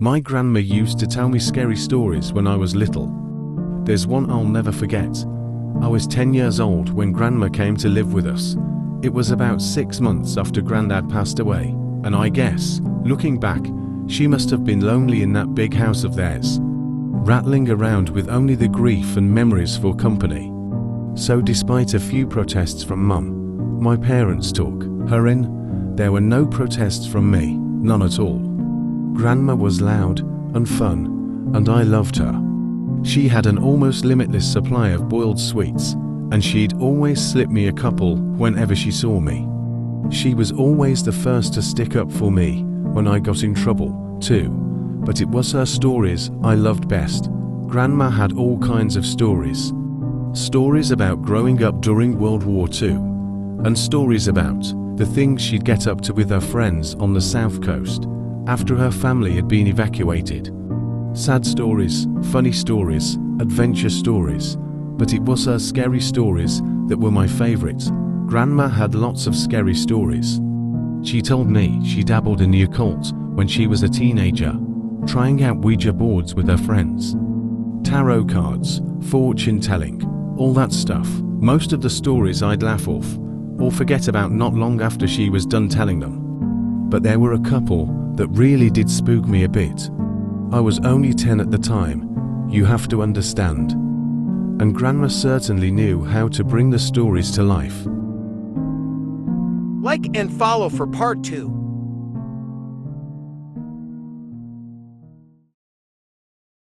My grandma used to tell me scary stories when I was little. There's one I'll never forget. I was 10 years old when Grandma came to live with us. It was about 6 months after Grandad passed away, and I guess, looking back, she must have been lonely in that big house of theirs, rattling around with only the grief and memories for company. So despite a few protests from Mum, my parents took her in. There were no protests from me, none at all. Grandma was loud and fun, and I loved her. She had an almost limitless supply of boiled sweets, and she'd always slip me a couple whenever she saw me. She was always the first to stick up for me when I got in trouble, too, but it was her stories I loved best. Grandma had all kinds of stories. Stories about growing up during World War II, and stories about the things she'd get up to with her friends on the South Coast after her family had been evacuated. Sad stories, funny stories, adventure stories, but it was her scary stories that were my favorites. Grandma had lots of scary stories. She told me she dabbled in the occult when she was a teenager, trying out Ouija boards with her friends. Tarot cards, fortune telling, all that stuff. Most of the stories I'd laugh off or forget about not long after she was done telling them. But there were a couple that really did spook me a bit. I was only 10 at the time, you have to understand. And Grandma certainly knew how to bring the stories to life. Like and follow for part 2.